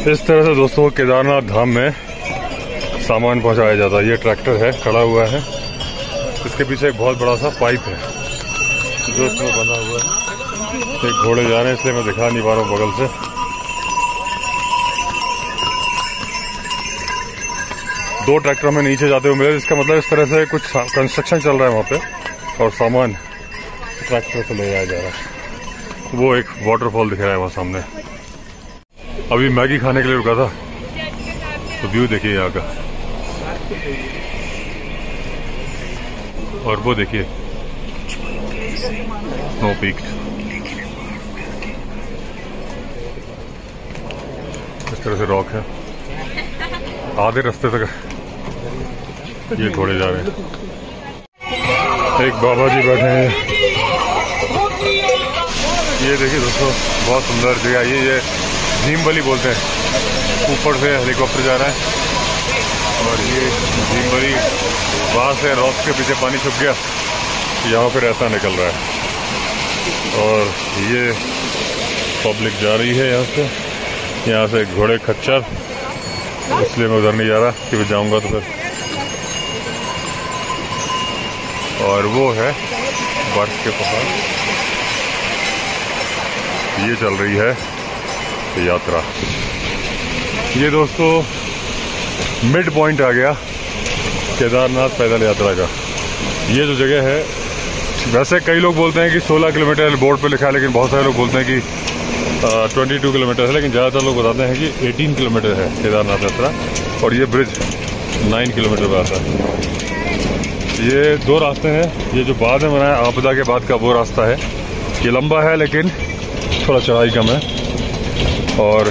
इस तरह से दोस्तों केदारनाथ धाम में सामान पहुंचाया जाता है। ये ट्रैक्टर है, खड़ा हुआ है, इसके पीछे एक बहुत बड़ा सा पाइप है जो इसमें बंधा हुआ है। एक घोड़े जा रहे हैं इसलिए मैं दिखा नहीं पा रहा हूँ बगल से। दो ट्रैक्टर में नीचे जाते हुए मिले, इसका मतलब इस तरह से कुछ कंस्ट्रक्शन चल रहा है वहाँ पे और सामान ट्रैक्टर से ले जाया जा रहा है। वो एक वाटरफॉल दिख रहा है वहाँ सामने। अभी मैगी खाने के लिए रुका था तो व्यू देखिए यहाँ का, और वो देखिए स्नो पीक। इस तरह से रॉक है, आधे रास्ते तक ये घोड़े जा रहे हैं। एक बाबा जी बैठे हैं, ये देखिए दोस्तों बहुत सुंदर जगह ये भीमबली बोलते हैं। ऊपर से हेलीकॉप्टर जा रहा है और ये भीमबली वहाँ से रॉक के पीछे पानी छुप गया, यहाँ पे रास्ता निकल रहा है और ये पब्लिक जा रही है यहाँ से घोड़े खच्चर, इसलिए मैं उधर नहीं जा रहा कि मैं जाऊँगा तो फिर। और वो है बर्फ के पहाड़, ये चल रही है यात्रा। ये दोस्तों मिड पॉइंट आ गया केदारनाथ पैदल यात्रा का। ये जो जगह है, वैसे कई लोग बोलते हैं कि 16 किलोमीटर बोर्ड पे लिखा है, लेकिन बहुत सारे लोग बोलते हैं कि 22 किलोमीटर है, लेकिन ज़्यादातर लोग बताते हैं कि 18 किलोमीटर है केदारनाथ यात्रा। और ये ब्रिज 9 किलोमीटर पर आता है। ये दो रास्ते हैं, ये जो बाद में बनाया आपदा के बाद का वो रास्ता है। ये लंबा है लेकिन थोड़ा चढ़ाई कम है। और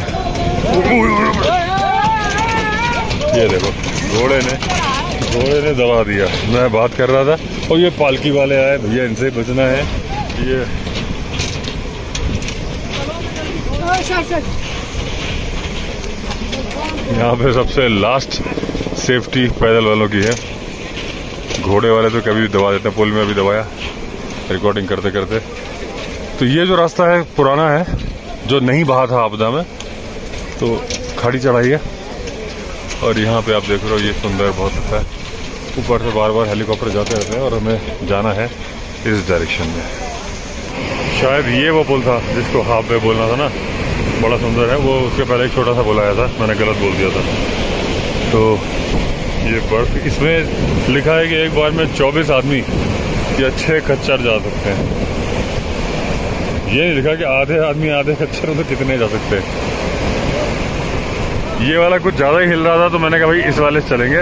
ये देखो घोड़े ने दबा दिया। मैं बात कर रहा था और ये पालकी वाले आए, भैया इनसे बचना है। ये यहाँ पे सबसे लास्ट सेफ्टी पैदल वालों की है। घोड़े वाले तो कभी भी दबा देते हैं, पुल में भी दबाया रिकॉर्डिंग करते करते। तो ये जो रास्ता है पुराना है, जो नहीं बहा था आपदा में, तो खाड़ी चढ़ाई है। और यहाँ पे आप देख रहे हो ये सुंदर बहुत अच्छा है। ऊपर से बार बार हेलीकॉप्टर जाते रहते हैं और हमें जाना है इस डायरेक्शन में। शायद ये वो पुल था जिसको हाफ वे बोलना था ना, बड़ा सुंदर है वो। उसके पहले एक छोटा सा पुल आया था, मैंने गलत बोल दिया था। तो ये बर्फ, इसमें लिखा है कि एक बार में 24 आदमी या 6 खच्चर जा सकते हैं। ये नहीं लिखा कि आधे आदमी आधे खच्चर में तो कितने जा सकते हैं। ये वाला कुछ ज़्यादा ही हिल रहा था तो मैंने कहा भाई इस वाले से चलेंगे।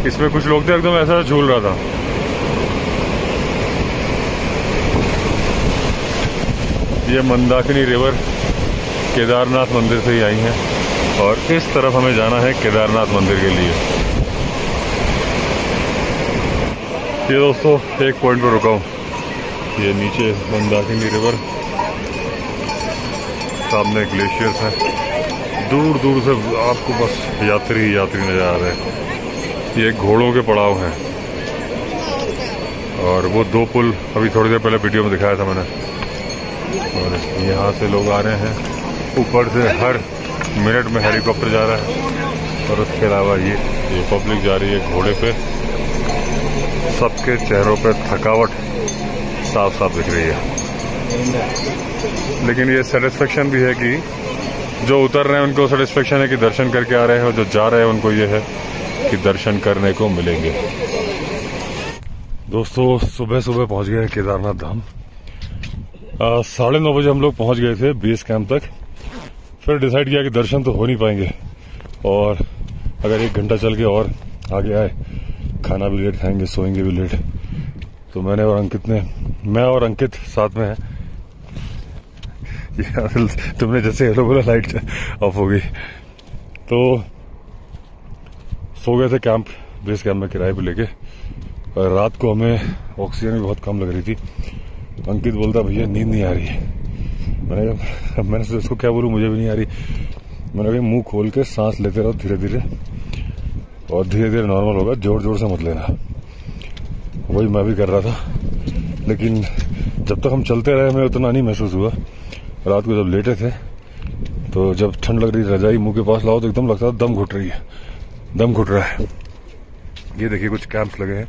इसमें कुछ लोग थे एकदम ऐसा झूल रहा था। ये मंदाकिनी रिवर केदारनाथ मंदिर से ही आई है और इस तरफ हमें जाना है केदारनाथ मंदिर के लिए। ये दोस्तों एक पॉइंट पर रुका हूँ, ये नीचे मंदाकिनी रिवर, सामने ग्लेशियर्स है, दूर दूर से आपको बस यात्री नजर आ रहे हैं। ये घोड़ों के पड़ाव हैं और वो दो पुल अभी थोड़ी देर पहले वीडियो में दिखाया था मैंने। और यहाँ से लोग आ रहे हैं, ऊपर से हर मिनट में हेलीकॉप्टर जा रहा है। और उसके अलावा ये पब्लिक जा रही है घोड़े पे। सबके चेहरों पे थकावट साफ साफ दिख रही है, लेकिन ये सेटिस्फेक्शन भी है कि जो उतर रहे हैं उनको सेटिस्फेक्शन है कि दर्शन करके आ रहे हैं, और जो जा रहे हैं उनको ये है कि दर्शन करने को मिलेंगे। दोस्तों सुबह सुबह पहुंच गए केदारनाथ धाम। 9:30 बजे हम लोग पहुंच गए थे बेस कैंप तक। फिर डिसाइड किया कि दर्शन तो हो नहीं पाएंगे और अगर 1 घंटा चल के और आगे आए, खाना भी लेट खाएंगे, सोएंगे भी लेट। तो मैं और अंकित साथ में है। तुमने जैसे हेलो बोला लाइट ऑफ हो गई, तो सो गए थे कैंप, बेस कैंप में किराए पे लेके। और रात को हमें ऑक्सीजन भी बहुत कम लग रही थी। अंकित बोलता भैया नींद नहीं आ रही है। मैंने सोचा उसको क्या बोलूं, मुझे भी नहीं आ रही। मैंने कहा मुंह खोल के सांस लेते रहो धीरे धीरे, और धीरे धीरे नॉर्मल होगा, जोर जोर से मत लेना। वही मैं भी कर रहा था, लेकिन जब तक हम चलते रहे हमें उतना नहीं महसूस हुआ। रात को जब लेटे थे तो जब ठंड लग रही है रजाई मुंह के पास लाओ तो एकदम लगता है दम घुट रही है, दम घुट रहा है। ये देखिए कुछ कैंप्स लगे हैं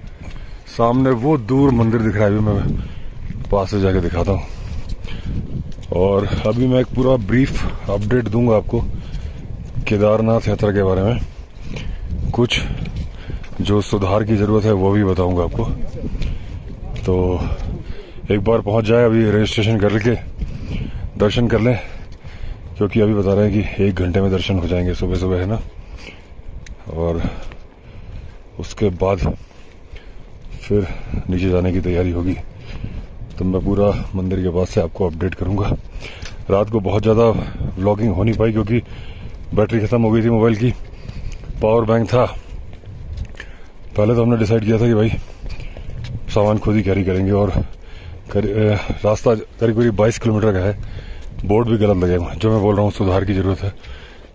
सामने, वो दूर मंदिर दिख रहा है, अभी मैं पास से जाके दिखाता हूँ। और अभी मैं एक पूरा ब्रीफ अपडेट दूंगा आपको केदारनाथ यात्रा के बारे में। कुछ जो सुधार की जरूरत है वो भी बताऊंगा आपको। तो एक बार पहुंच जाए, अभी रजिस्ट्रेशन करके दर्शन कर लें, क्योंकि अभी बता रहे हैं कि 1 घंटे में दर्शन हो जाएंगे, सुबह सुबह है ना। और उसके बाद फिर नीचे जाने की तैयारी होगी, तो मैं पूरा मंदिर के पास से आपको अपडेट करूंगा। रात को बहुत ज़्यादा व्लॉगिंग हो नहीं पाई क्योंकि बैटरी खत्म हो गई थी मोबाइल की, पावर बैंक था। पहले तो हमने डिसाइड किया था कि भाई सामान खुद ही कैरी करेंगे, और रास्ता करीब करीब 22 किलोमीटर का है। बोर्ड भी गलत लगे हुए, जो मैं बोल रहा हूँ सुधार की जरूरत है।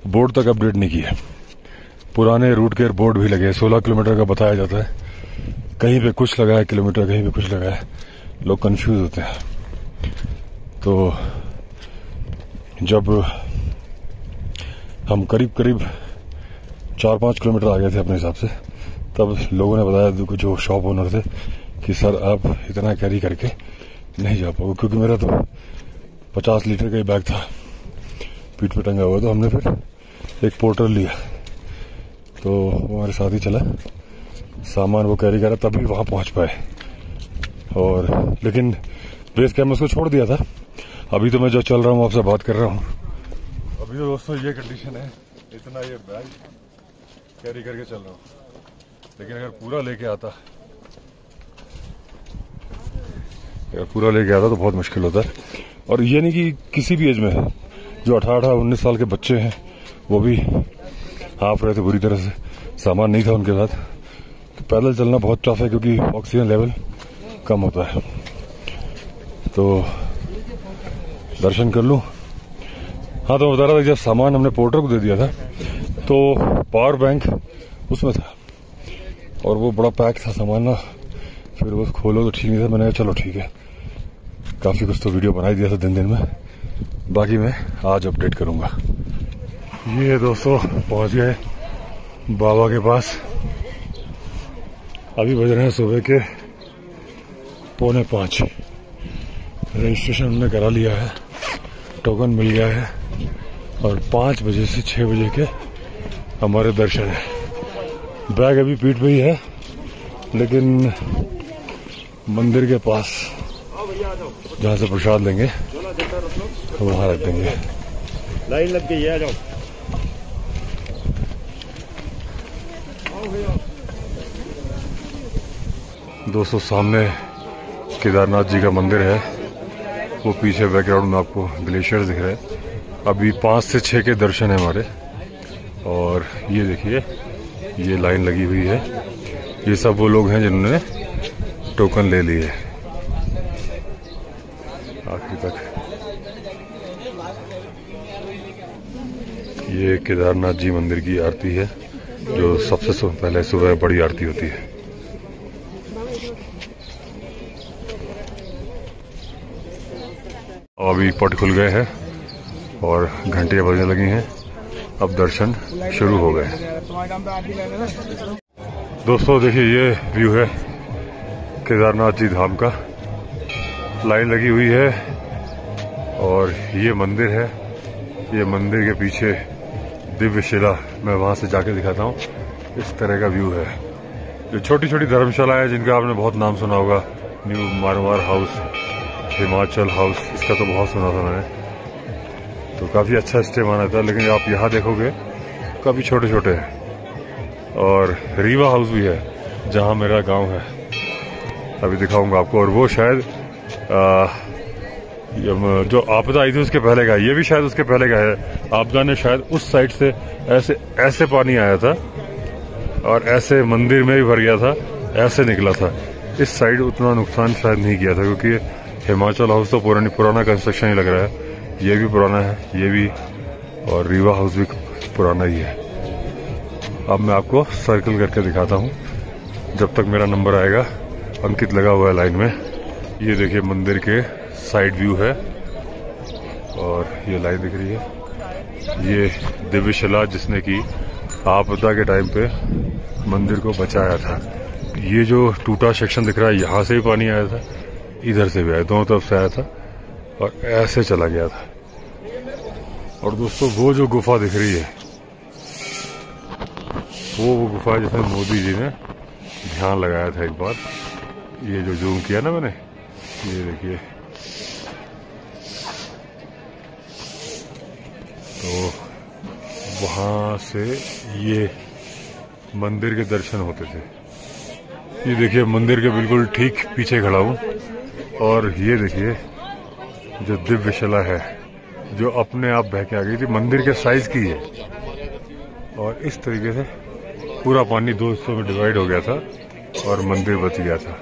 बोर्ड तक अपडेट नहीं किया, पुराने रूट के बोर्ड भी लगे। 16 किलोमीटर का बताया जाता है, कहीं पे कुछ लगा है किलोमीटर, कहीं पे कुछ लगा है, लोग कंफ्यूज होते हैं। तो जब हम करीब करीब 4-5 किलोमीटर आ गए थे अपने हिसाब से, तब लोगों ने बताया, जो शॉप ओनर थे, कि सर आप इतना कैरी करके नहीं जा पाओगे, क्योंकि मेरा तो 50 लीटर का ही बैग था पीठ पे टंगा हुआ। तो हमने फिर एक पोर्टर लिया, तो वो हमारे साथ ही चला, सामान वो कैरी करा, तभी वहां पहुंच पाए। और लेकिन बेस कैंप में उसको छोड़ दिया था। अभी तो मैं जो चल रहा हूँ आपसे बात कर रहा हूँ, अभी तो दोस्तों ये कंडीशन है, इतना ये बैग कैरी करके चल रहा हूँ। लेकिन अगर पूरा लेके आता तो बहुत मुश्किल होता है। और ये नहीं कि किसी भी एज में, जो 18-19 साल के बच्चे हैं वो भी हाँफ रहे थे बुरी तरह से, सामान नहीं था उनके साथ। तो पैदल चलना बहुत टफ है क्योंकि ऑक्सीजन लेवल कम होता है। तो दर्शन कर लूं। हाँ, तो मैं बता रहा था, जब सामान हमने पोर्टर को दे दिया था तो पावर बैंक उसमें था, और वो बड़ा पैक था सामान ना, फिर वो खोलो तो ठीक नहीं था। मैंने कहा चलो ठीक है, काफी कुछ तो वीडियो बना ही दिया था दिन में, बाकी मैं आज अपडेट करूंगा। ये दोस्तों पहुंच गए बाबा के पास। अभी बज रहे हैं सुबह के 4:45। रजिस्ट्रेशन हमने करा लिया है, टोकन मिल गया है, और 5 बजे से 6 बजे के हमारे दर्शन है। बैग अभी पीठ पे ही है, लेकिन मंदिर के पास जहाँ से प्रसाद लेंगे वहां रख देंगे। लाइन लग गई है, आ जाओ। दोस्तों सामने केदारनाथ जी का मंदिर है, वो पीछे बैकग्राउंड में आपको ग्लेशियर दिख रहे हैं। अभी 5 से 6 के दर्शन है हमारे। और ये देखिए, ये लाइन लगी हुई है, ये सब वो लोग हैं जिन्होंने टोकन ले लिए आखिर तक। ये केदारनाथ जी मंदिर की आरती है, जो सबसे पहले सुबह बड़ी आरती होती है। अभी पट खुल गए हैं और घंटियां बजने लगी हैं, अब दर्शन शुरू हो गए। दोस्तों देखिए, ये व्यू है केदारनाथ जी धाम का। लाइन लगी हुई है और ये मंदिर है। ये मंदिर के पीछे दिव्य शिला, मैं वहां से जाके दिखाता हूँ। इस तरह का व्यू है। जो छोटी छोटी धर्मशाला है जिनका आपने बहुत नाम सुना होगा, new Marwar house, Himachal house, इसका तो बहुत सुना था मैंने, तो काफी अच्छा स्टे माना था। लेकिन आप यहाँ देखोगे काफी छोटे छोटे हैं। और रीवा हाउस भी है जहाँ मेरा गांव है, अभी दिखाऊंगा आपको। और वो शायद जो आपदा आई थी उसके पहले का है, ये भी शायद उसके पहले का है। आपदा ने शायद उस साइड से ऐसे पानी आया था और ऐसे मंदिर में भी भर गया था, ऐसे निकला था। इस साइड उतना नुकसान शायद नहीं किया था, क्योंकि हिमाचल हाउस तो पुराना कंस्ट्रक्शन ही लग रहा है। ये भी पुराना है, ये भी, और रीवा हाउस भी पुराना ही है। अब मैं आपको सर्कल करके दिखाता हूँ जब तक मेरा नंबर आएगा। अंकित लगा हुआ है लाइन में। ये देखिए मंदिर के साइड व्यू है और ये लाइन दिख रही है। ये दिव्यशिला जिसने की आपदा के टाइम पे मंदिर को बचाया था। ये जो टूटा सेक्शन दिख रहा है, यहाँ से भी पानी आया था, इधर से भी आया, दोनों तरफ से आया था और ऐसे चला गया था। और दोस्तों वो जो गुफा दिख रही है, वो गुफा जिसमें मोदी जी ने ध्यान लगाया था एक बार। ये जो जूम किया ना मैंने, ये देखिए, तो वहां से ये मंदिर के दर्शन होते थे। ये देखिए मंदिर के बिल्कुल ठीक पीछे खड़ा हूं और ये देखिए जो दिव्यशिला है जो अपने आप बह के आ गई थी, मंदिर के साइज की है। और इस तरीके से पूरा पानी दो हिस्सों में डिवाइड हो गया था और मंदिर बच गया था।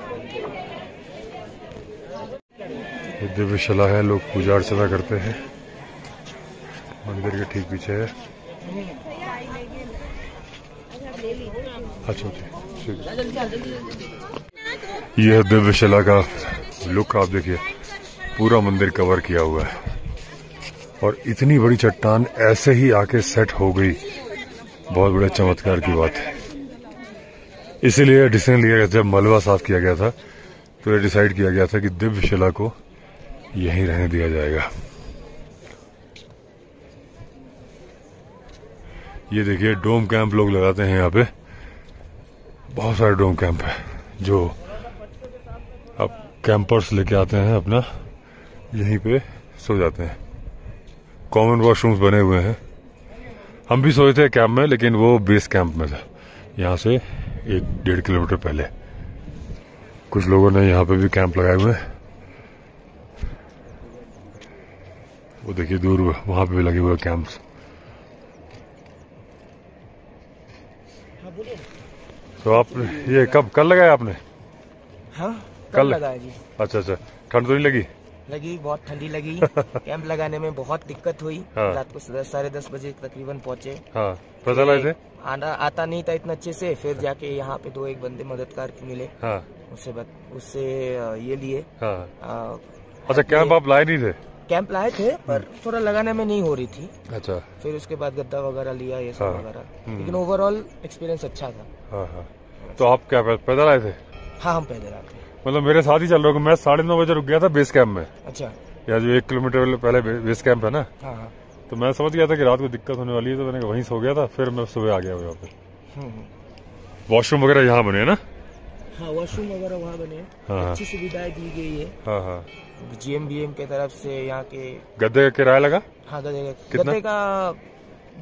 ये दिव्यशिला है, लोग पूजा अर्चना करते हैं। मंदिर के ठीक पीछे है। अच्छा ठीक। यह दिव्यशिला का लुक आप देखिए, पूरा मंदिर कवर किया हुआ है और इतनी बड़ी चट्टान ऐसे ही आके सेट हो गई, बहुत बड़े चमत्कार की बात है। इसीलिए डिसीजन लिया गया, जब मलबा साफ किया गया था तो ये डिसाइड किया गया था कि दिव्यशिला को यहीं रहने दिया जाएगा। ये देखिए डोम कैंप लोग लगाते हैं यहाँ पे, बहुत सारे डोम कैंप है जो अब कैंपर्स लेके आते हैं अपना, यहीं पे सो जाते हैं। कॉमन वॉशरूम्स बने हुए हैं। हम भी सोए थे कैंप में, लेकिन वो बेस कैंप में था, यहाँ से 1-1.5 किलोमीटर पहले। कुछ लोगों ने यहाँ पे भी कैंप लगाए हुए हैं। वो देखिए दूर वहां पे भी लगे हुए कैंप्स। तो आप ये कल लगाया आपने? हाँ कल लगाया जी। अच्छा, ठंड तो नहीं लगी? लगी, बहुत ठंडी लगी। कैंप लगाने में बहुत दिक्कत हुई। हाँ। रात को 10-10:30 बजे तकरीबन पहुंचे। हाँ, पैदल आए थे? आता नहीं था इतना अच्छे से, फिर जाके यहाँ पे 2-1 बंदे मददगार मिले। हाँ। उससे ये लिए। हाँ। अच्छा, कैंप आप लाए नहीं थे? कैंप लाए थे पर थोड़ा लगाने में नहीं हो रही थी। अच्छा। फिर उसके बाद गद्दा वगैरह लिया, ये सब वगैरह, लेकिन ओवरऑल एक्सपीरियंस अच्छा था। हाँ। तो आप क्या पैदल आए थे? हाँ, हम पैदल आए थे। मतलब मेरे साथ ही चल रहा हूँ। मैं 9:30 बजे रुक गया था बेस कैंप में। अच्छा। या जो 1 किलोमीटर पहले बेस कैंप है ना। हाँ। तो मैं समझ गया था कि रात को दिक्कत होने वाली है, तो मैंने वहीं सो गया था। फिर मैं सुबह आ गया यहाँ पे। वॉशरूम वगैरह यहाँ बने है ना? हाँ, वॉशरूम वगैरह वहाँ बने। हाँ। अच्छी सुविधाएं दी गई है। हाँ। GMBM के तरफ से यहाँ के। गद्दे का किराया लगा? हाँ, गद्दे का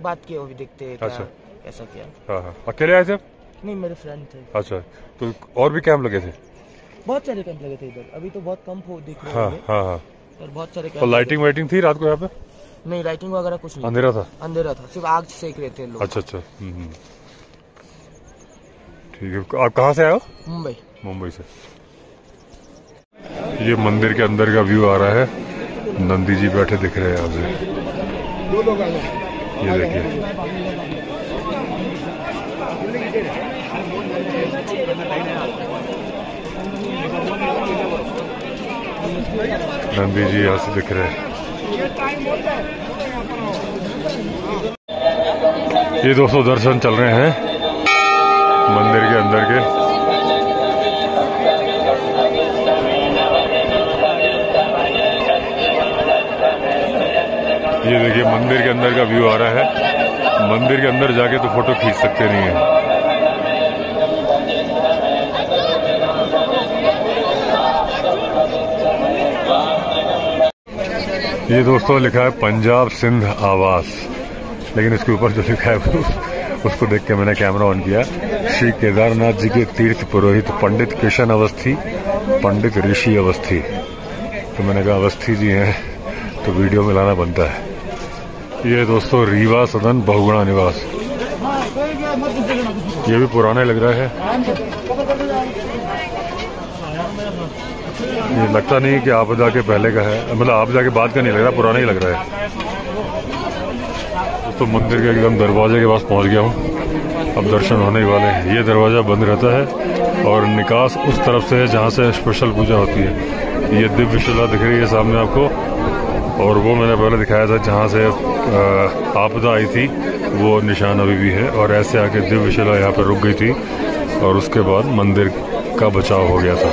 बात किया, वो भी देखते। अच्छा, ऐसा किया। हाँ। अकेले आए थे? नहीं, मेरे फ्रेंड थे। अच्छा, तो और भी कैंप लगे थे? बहुत सारे कैंप लगे थे इधर। अभी तो बहुत कम दिख रहे हैं। हाँ। और बहुत सारे कैंप। लाइटिंग वाइटिंग थी रात को यहाँ पे? नहीं, लाइटिंग वगैरह कुछ नहीं। अंधेरा था, सिर्फ आग सेक रहे थे लोग। अच्छा। ठीक है। आप कहाँ से आए हो? मुंबई से। ये मंदिर के अंदर का व्यू आ रहा है। नंदी जी बैठे दिख रहे हैं यहाँ से। ये देखिए, नंदी जी यहाँ से दिख रहे हैं। ये दोस्तों दर्शन चल रहे हैं मंदिर के अंदर के। ये देखिए मंदिर के अंदर का व्यू आ रहा है। मंदिर के अंदर जाके तो फोटो खींच सकते नहीं है। ये दोस्तों लिखा है पंजाब सिंध आवास, लेकिन इसके ऊपर जो लिखा है उसको देख के मैंने कैमरा ऑन किया। श्री केदारनाथ जी के तीर्थ पुरोहित पंडित किशन अवस्थी, पंडित ऋषि अवस्थी। तो मैंने कहा अवस्थी जी हैं तो वीडियो में लाना बनता है। ये दोस्तों रीवा सदन बहुगुणा निवास, ये भी पुराना लग रहा है। ये लगता नहीं कि आपदा के पहले का है, मतलब आपदा के बाद का नहीं लग रहा, पुराना ही लग रहा है। तो मंदिर के एकदम दरवाजे के पास पहुंच गया हूँ। अब दर्शन होने ही वाले हैं। ये दरवाजा बंद रहता है और निकास उस तरफ से है जहाँ से स्पेशल पूजा होती है। ये दिव्यशिला दिख रही है सामने आपको। और वो मैंने पहले दिखाया था जहाँ से आपदा आई थी, वो निशान अभी भी है। और ऐसे आके दिव्यशिला यहाँ पर रुक गई थी और उसके बाद मंदिर का बचाव हो गया था।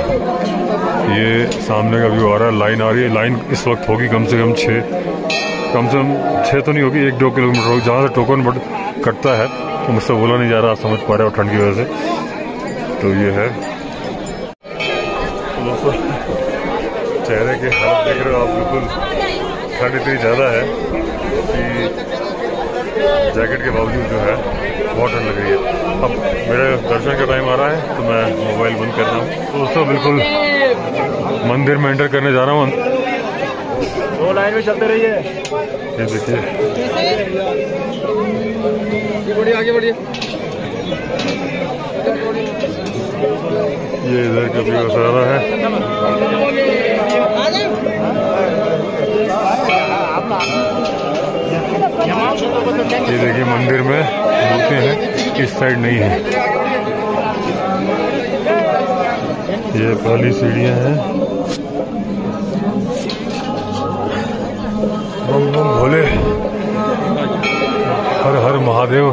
ये सामने का व्यू आ रहा है, लाइन आ रही है। लाइन इस वक्त होगी कम से कम 6 तो नहीं होगी, 1-2 किलोमीटर होगी। जहाँ से टोकन बट कटता है तो मुझसे बोला नहीं जा रहा, आप समझ पा रहे हो ठंड की वजह से। तो ये है दोस्तों, चेहरे की हालत देख रहे हो आप, बिल्कुल ठंड इतनी ज़्यादा है कि जैकेट के बावजूद जो है बहुत ठंड लग रही है। अब मेरे दर्शन का टाइम आ रहा है तो मैं मोबाइल बंद कर रहा हूँ। तो दोस्तों बिल्कुल मंदिर में एंटर करने जा रहा हूँ। 2 लाइन में चलते रहिए। ये देखिए, आगे बढ़िए। ये इधर का व्यू सारा है। ये देखिए मंदिर में मूर्तियां हैं, इस साइड नहीं है। ये पहली सीढ़ियां हैं। बम बम भोले, हर हर महादेव।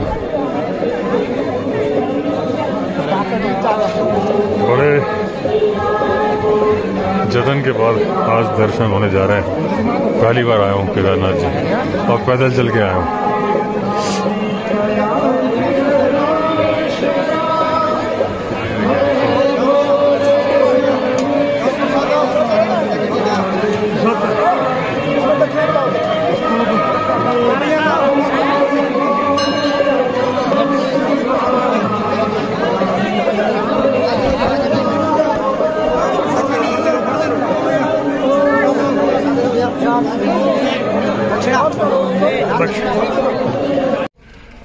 बड़े जतन के बाद आज दर्शन होने जा रहे हैं। पहली बार आया हूँ केदारनाथ जी और पैदल चल के आया हूँ।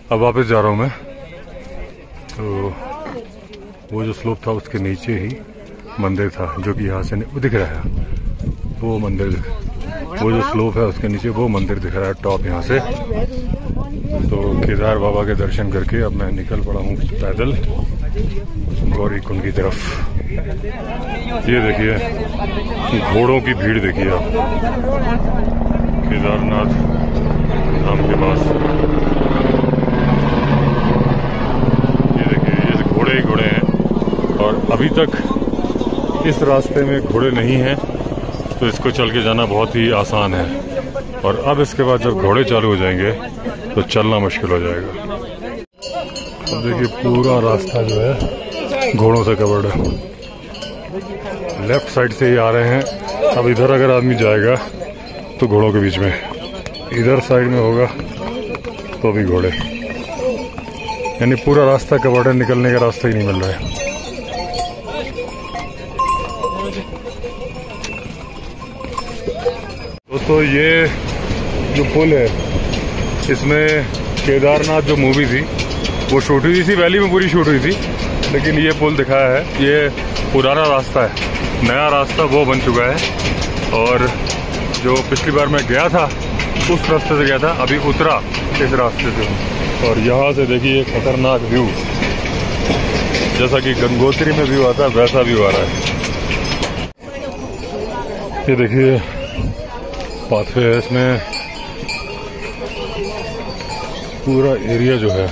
अब वापस जा रहा हूँ मैं। तो वो जो स्लोप था उसके नीचे ही मंदिर था, जो कि यहाँ से दिख रहा है। वो मंदिर, वो जो स्लोप है उसके नीचे वो मंदिर दिख रहा है टॉप यहाँ से। तो केदार बाबा के दर्शन करके अब मैं निकल पड़ा हूँ पैदल गौरी कुंड की तरफ। ये देखिए घोड़ों की भीड़ देखिए आप केदारनाथ धाम के पास। ये देखिए, ये घोड़े ही घोड़े हैं और अभी तक इस रास्ते में घोड़े नहीं हैं, तो इसको चल के जाना बहुत ही आसान है। और अब इसके बाद जब घोड़े चालू हो जाएंगे तो चलना मुश्किल हो जाएगा। अब देखिए पूरा रास्ता जो है घोड़ों से कवर्ड है। लेफ्ट साइड से ही आ रहे हैं। अब इधर अगर आदमी जाएगा तो घोड़ों के बीच में, इधर साइड में होगा तो भी घोड़े, यानी पूरा रास्ता कवर्ड है, निकलने का रास्ता ही नहीं मिल रहा है। दोस्तों ये जो पुल है, इसमें केदारनाथ जो मूवी थी वो शूट हुई थी, वैली में पूरी शूट हुई थी। लेकिन ये पुल दिखाया है, ये पुराना रास्ता है, नया रास्ता वो बन चुका है। और जो पिछली बार मैं गया था उस रास्ते से गया था, अभी उतरा इस रास्ते से। और यहाँ से देखिए खतरनाक व्यू, जैसा कि गंगोत्री में व्यू आता है वैसा व्यू आ रहा है। ये देखिए पाथवे है, इसमें पूरा एरिया जो है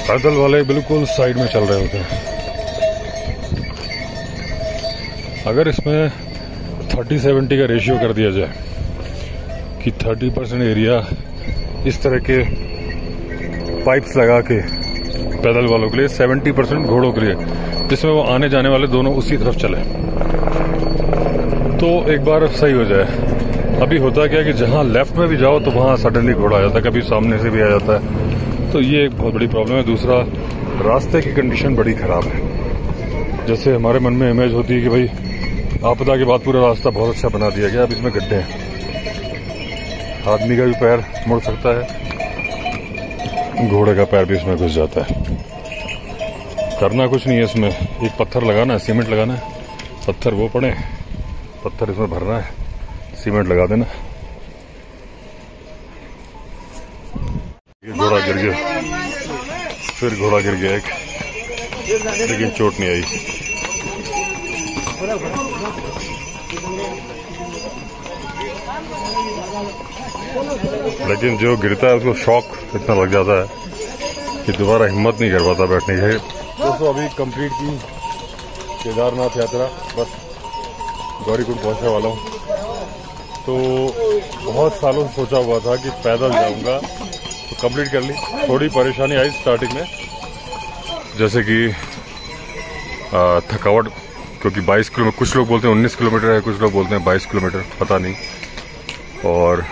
पैदल वाले बिल्कुल साइड में चल रहे होते हैं। अगर इसमें 30-70 का रेशियो कर दिया जाए कि 30% एरिया इस तरह के पाइप्स लगा के पैदल वालों के लिए, 70% घोड़ों के लिए, जिसमें वो आने जाने वाले दोनों उसी तरफ चले, तो एक बार सही हो जाए। अभी होता क्या कि जहां लेफ्ट में भी जाओ तो वहां सडनली घोड़ा आ जाता है, कभी सामने से भी आ जाता है। तो ये एक बहुत बड़ी प्रॉब्लम है। दूसरा, रास्ते की कंडीशन बड़ी खराब है। जैसे हमारे मन में इमेज होती है कि भाई आपदा के बाद पूरा रास्ता बहुत अच्छा बना दिया गया, अब इसमें गड्ढे हैं, आदमी का भी पैर मुड़ सकता है, घोड़े का पैर भी इसमें घुस जाता है। करना कुछ नहीं है इसमें, एक पत्थर लगाना है, सीमेंट लगाना है, पत्थर वो पड़े, पत्थर इसमें भरना है, सीमेंट लगा देना। ये घोड़ा गिर गया, फिर घोड़ा गिर गया एक, लेकिन चोट नहीं आई। लेकिन जो गिरता है उसको शॉक इतना लग जाता है कि दोबारा हिम्मत नहीं कर पाता बैठने की। दोस्तों अभी कंप्लीट की केदारनाथ यात्रा, बस गौरीकुंड पहुंचने वाला हूँ। तो बहुत सालों से सोचा हुआ था कि पैदल जाऊंगा, तो कंप्लीट कर ली। थोड़ी परेशानी आई स्टार्टिंग में, जैसे कि थकावट, क्योंकि 22 किलोमीटर, कुछ लोग बोलते हैं 19 किलोमीटर है, कुछ लोग बोलते हैं 22 किलोमीटर, पता नहीं। और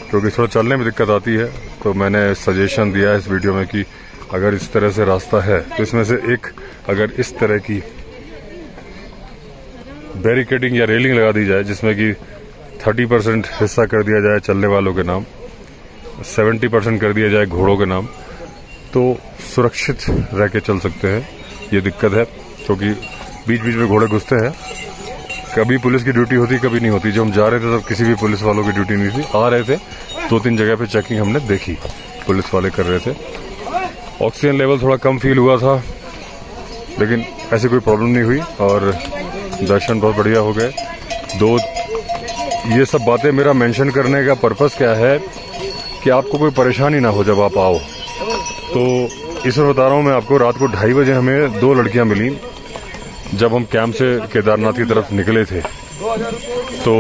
क्योंकि थोड़ा चलने में दिक्कत आती है, तो मैंने सजेशन दिया है इस वीडियो में कि अगर इस तरह से रास्ता है तो इसमें से एक, अगर इस तरह की बैरिकेडिंग या रेलिंग लगा दी जाए जिसमें कि 30% हिस्सा कर दिया जाए चलने वालों के नाम, 70% कर दिया जाए घोड़ों के नाम, तो सुरक्षित रह के चल सकते हैं। ये दिक्कत है क्योंकि बीच बीच में घोड़े घुसते हैं, कभी पुलिस की ड्यूटी होती, कभी नहीं होती। जब हम जा रहे थे तब किसी भी पुलिस वालों की ड्यूटी नहीं थी। आ रहे थे 2-3 जगह पे चेकिंग हमने देखी, पुलिस वाले कर रहे थे। ऑक्सीजन लेवल थोड़ा कम फील हुआ था, लेकिन ऐसी कोई प्रॉब्लम नहीं हुई और दर्शन बहुत बढ़िया हो गए। ये सब बातें मेरा मेंशन करने का पर्पस क्या है कि आपको कोई परेशानी ना हो जब आप आओ। तो इसमें बता रहा हूँ मैं आपको, रात को 2:30 बजे हमें 2 लड़कियां मिली जब हम कैंप से केदारनाथ की तरफ निकले थे। तो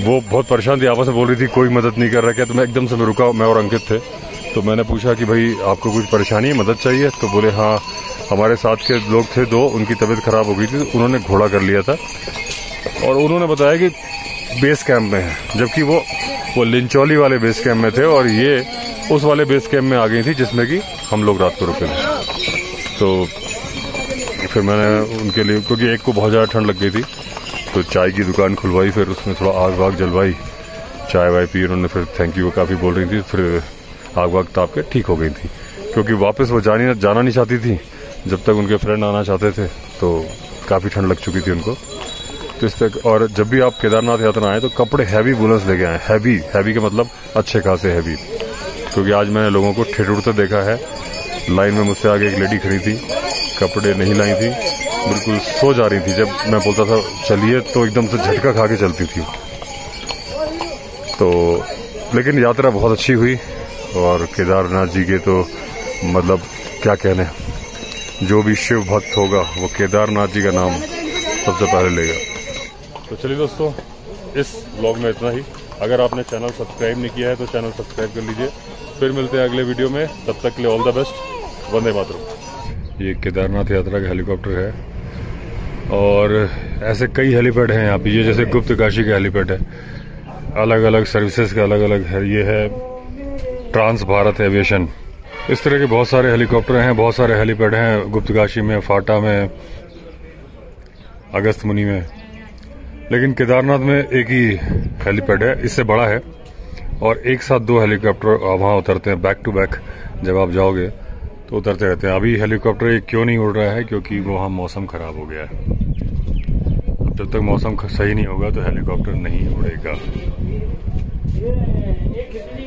वो बहुत परेशान थी, आपस में बोल रही थी कोई मदद नहीं कर रहा क्या। तो मैं एकदम से मैं रुका, मैं और अंकित थे। तो मैंने पूछा कि भाई आपको कुछ परेशानी है, मदद चाहिए? तो बोले हाँ, हमारे साथ के लोग थे 2, उनकी तबीयत खराब हो गई थी, तो उन्होंने घोड़ा कर लिया था और उन्होंने बताया कि बेस कैंप में है, जबकि वो लिंचौली वाले बेस कैंप में थे और ये उस वाले बेस कैंप में आ गई थी जिसमें कि हम लोग रात को रुके थे। तो फिर मैंने उनके लिए, क्योंकि एक को बहुत ज़्यादा ठंड लग गई थी, तो चाय की दुकान खुलवाई, फिर उसमें थोड़ा आग वाग जलवाई, चाय वाय पी, उन्होंने फिर थैंक यू काफ़ी बोल रही थी, फिर आग वाग ताप के ठीक हो गई थी। क्योंकि वापस वो जाना नहीं चाहती थी जब तक उनके फ्रेंड आना चाहते थे, तो काफ़ी ठंड लग चुकी थी उनको। तो इस तक, और जब भी आप केदारनाथ यात्रा आए तो कपड़े हैवी वुलन्स लेके आए। हैवी का मतलब अच्छे खासे हैवी, क्योंकि आज मैंने लोगों को ठिठुरते देखा है। लाइन में मुझसे आगे एक लेडी खड़ी थी, कपड़े नहीं लाई थी, बिल्कुल सो जा रही थी। जब मैं बोलता था चलिए तो एकदम से झटका खा के चलती थी। तो लेकिन यात्रा बहुत अच्छी हुई और केदारनाथ जी के तो मतलब क्या कहने, जो भी शिव भक्त होगा वो केदारनाथ जी का नाम सबसे पहले लेगा। तो चलिए दोस्तों, इस व्लॉग में इतना ही। अगर आपने चैनल सब्सक्राइब नहीं किया है तो चैनल सब्सक्राइब कर लीजिए। फिर मिलते हैं अगले वीडियो में, तब तक के लिए all the best. Vande Mataram. ये केदारनाथ यात्रा का हेलीकॉप्टर है और ऐसे कई हेलीपैड हैं यहाँ पे। ये जैसे गुप्त काशी का हेलीपैड है, अलग अलग सर्विसेज का अलग अलग है। ये है ट्रांस भारत एविएशन। इस तरह के बहुत सारे हेलीकॉप्टर हैं, बहुत सारे हेलीपैड हैं गुप्त काशी में, फाटा में, अगस्त मुनि में। लेकिन केदारनाथ में एक ही हेलीपैड है, इससे बड़ा है, और एक साथ 2 हेलीकॉप्टर वहाँ उतरते हैं बैक टू बैक। जब आप जाओगे तो उतरते रहते हैं। अभी हेलीकॉप्टर ये क्यों नहीं उड़ रहा है, क्योंकि वहाँ मौसम खराब हो गया है। जब तक मौसम सही नहीं होगा तो हेलीकॉप्टर नहीं उड़ेगा।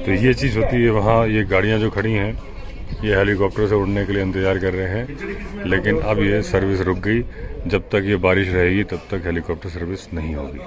तो ये चीज़ होती है वहाँ। ये गाड़ियाँ जो खड़ी हैं ये हेलीकॉप्टर से उड़ने के लिए इंतजार कर रहे हैं, लेकिन अब ये सर्विस रुक गई। जब तक ये बारिश रहेगी तब तक हेलीकॉप्टर सर्विस नहीं होगी।